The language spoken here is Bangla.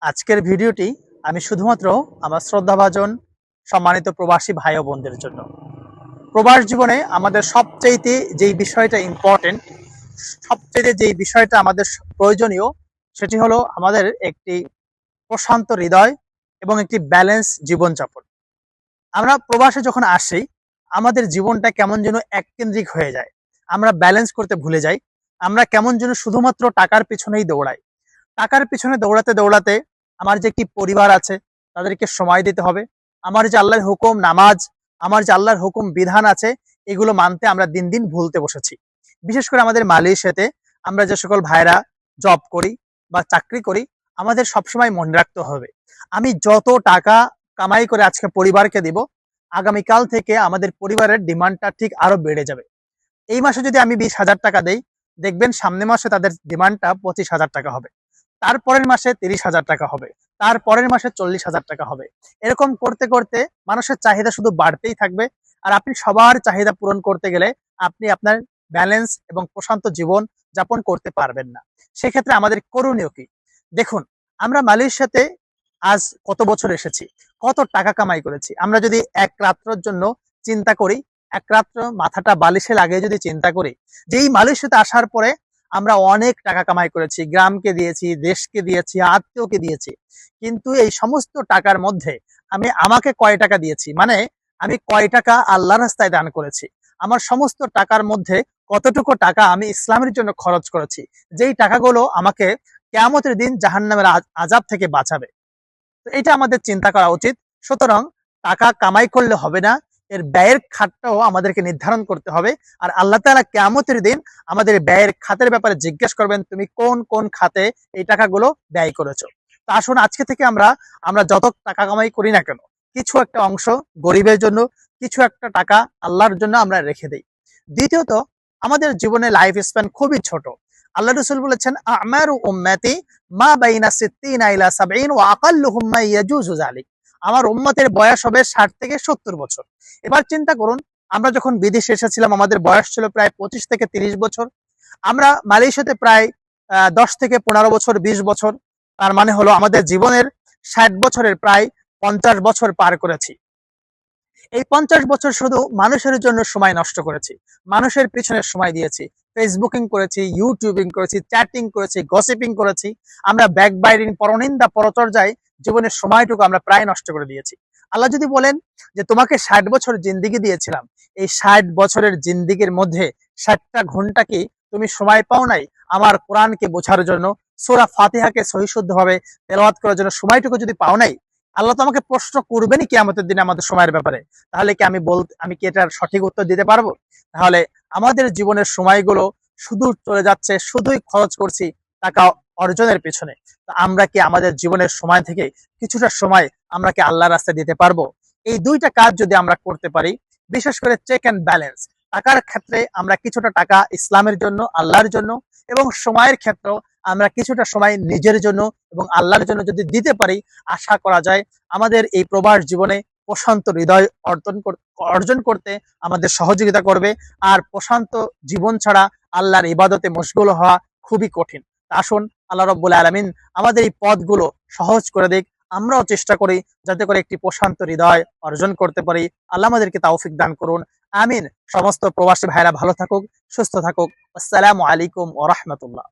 আজকের ভিডিওটি আমি শুধুমাত্র আমার শ্রদ্ধাভাজন সম্মানিত প্রবাসী ভাই ও বোনদের জন্য। প্রবাস জীবনে আমাদের সবচাইতে যেই বিষয়টা ইম্পর্টেন্ট, সবচেয়ে যেই বিষয়টা আমাদের প্রয়োজনীয়, সেটি হলো আমাদের একটি প্রশান্ত হৃদয় এবং একটি ব্যালেন্স জীবনযাপন। আমরা প্রবাসে যখন আসি, আমাদের জীবনটা কেমন যেন এককেন্দ্রিক হয়ে যায়। আমরা ব্যালেন্স করতে ভুলে যাই। আমরা কেমন যেন শুধুমাত্র টাকার পিছনেই দৌড়াই। টাকার পিছনে দৌড়াতে দৌড়াতে আমার যে কি পরিবার আছে তাদেরকে সময় দিতে হবে। আমার যে আল্লাহর হুকুম নামাজ, আমার যে আল্লাহর হুকুম বিধান আছে, এগুলো মানতে আমরা দিন দিন ভুলতে বসেছি। বিশেষ করে আমাদের মালয়েশিয়াতে আমরা যে সকল ভাইরা জব করি বা চাকরি করি, আমাদের সবসময় মনে রাখতে হবে, আমি যত টাকা কামাই করে আজকে পরিবারকে দিব, আগামীকাল থেকে আমাদের পরিবারের ডিমান্ডটা ঠিক আরো বেড়ে যাবে। এই মাসে যদি আমি 20,000 টাকা দেই, দেখবেন সামনে মাসে তাদের ডিমান্ডটা 25,000 টাকা হবে, তারপরের মাসে 30,000 টাকা হবে, তারপরের মাসে 40,000 টাকা হবে। এরকম করতে করতে মানুষের চাহিদা শুধু বাড়তেই থাকবে। আর আপনি সবার চাহিদা পূরণ করতে গেলে আপনি আপনার ব্যালেন্স এবং প্রশান্ত জীবন যাপন করতে পারবেন না। সেক্ষেত্রে আমাদের করণীয় কি? দেখুন, আমরা মালয়েশিয়াতে আজ কত বছর এসেছি, কত টাকা কামাই করেছি। আমরা যদি এক রাত্রের জন্য চিন্তা করি, এক রাত্র মাথাটা বালিশে লাগিয়ে যদি চিন্তা করি, যে এই মালয়েশিয়াতে আসার পরে আমরা অনেক টাকা কামাই করেছি, গ্রামকে দিয়েছি, দেশকে দিয়েছি, আত্মীয়কে দিয়েছি, কিন্তু এই সমস্ত টাকার মধ্যে আমি আমাকে কয় টাকা দিয়েছি, মানে আমি কয় টাকা আল্লাহর রাস্তায় দান করেছি, আমার সমস্ত টাকার মধ্যে কতটুকু টাকা আমি ইসলামের জন্য খরচ করেছি, যেই টাকাগুলো আমাকে কিয়ামতের দিন জাহান্নামের আযাব থেকে বাঁচাবে। তো এটা আমাদের চিন্তা করা উচিত। সুতরাং টাকা কামাই করলে হবে না, এর ব্যয়ের খাতটাও আমাদেরকে নির্ধারণ করতে হবে। আর আল্লাহ তাআলা কিয়ামতের দিন আমাদের ব্যয়ের খাতের ব্যাপারে জিজ্ঞেস করবেন, তুমি কোন কোন খাতে এই টাকাগুলো ব্যয় করেছো। তো আসুন, আজকে থেকে আমরা আমরা যত টাকা কামাই করি না কেন, কিছু একটা অংশ গরিবের জন্য, কিছু একটা টাকা আল্লাহর জন্য আমরা রেখে দেই। দ্বিতীয়ত, আমাদের জীবনে লাইফ স্প্যান খুবই ছোট। আল্লাহ রাসূল বলেছেন, আমারু উম্মতি মা বাইনা সিত্তিনা ইলা সাবঈন ওয়া আকাল্লুহুম মা ইয়াজুজু যালিক। আমার উম্মতের বয়স হবে 60 থেকে 70 বছর। এবার চিন্তা করুন, আমরা যখন বিদেশে এসেছিলাম আমাদের বয়স ছিল প্রায় 25 থেকে 30 বছর। আমরা মালয়েশিয়াতে প্রায় 10 থেকে 15 বছর, 20 বছর। তার মানে হলো আমাদের জীবনের 60 বছরের প্রায় 50 বছর পার করেছি। এই 50 বছর শুধু মানুষের জন্য সময় নষ্ট করেছি, মানুষের পিছনে সময় দিয়েছি, ফেসবুকিং করেছি, ইউটিউবিং করেছি, চ্যাটিং করেছি, গসিপিং করেছি। আমরা ব্যাকবাইটিং, পরনিন্দা, পরচর্যায় জীবনের সময়টুকু আমরা প্রায় নষ্ট করে দিয়েছি। আল্লাহ যদি বলেন যে তোমাকে 60 বছর জিন্দিগি দিয়েছিলাম, এই 60 বছরের জিন্দিগির মধ্যে 60টা ঘন্টা কি তুমি সময় পাও নাই আমার কোরআনকে বোঝার জন্য, সূরা ফাতিহাকে সহিশুদ্ধভাবে তেলাওয়াত করার জন্য সময়টুকু যদি পাও নাই, আল্লাহ তো আমাকে প্রশ্ন করবেনই কিয়ামতের দিনে আমাদের সময়ের ব্যাপারে। তাহলে কি আমি কি এটার সঠিক উত্তর দিতে পারবো? তাহলে আমাদের জীবনের সময়গুলো শুধু চলে যাচ্ছে, শুধুই খরচ করছি টাকা অর্জনের পেছনে। তো আমরা কি আমাদের জীবনের সময় থেকে কিছুটা সময় আমরা কি আল্লাহর রাস্তায় দিতে পারবো? এই দুইটা কাজ যদি আমরা করতে পারি, বিশেষ করে চেক এন্ড ব্যালেন্স, টাকার ক্ষেত্রে আমরা কিছুটা টাকা ইসলামের জন্য, আল্লাহর জন্য, এবং সময়ের ক্ষেত্রেও আমরা কিছুটা সময় নিজের জন্য এবং আল্লাহর জন্য যদি দিতে পারি, আশা করা যায় আমাদের এই প্রবাস জীবনে প্রশান্ত হৃদয় অর্জন করতে আমাদের সহযোগিতা করবে। আর প্রশান্ত জীবন ছাড়া আল্লাহর ইবাদতে মশগুল হওয়া খুবই কঠিন। আসুন, আল্লাহ রাব্বুল আলামিন আমাদের এই পথগুলো সহজ করে দিক, আমরাও চেষ্টা করি যাতে করে একটি প্রশান্ত হৃদয় অর্জন করতে পারি। আল্লাহ আমাদেরকে তৌফিক দান করুন, আমিন। সমস্ত প্রবাসী ভাইরা ভালো থাকুক, সুস্থ থাকুক। আসসালামু আলাইকুম ওয়া রাহমাতুল্লাহ।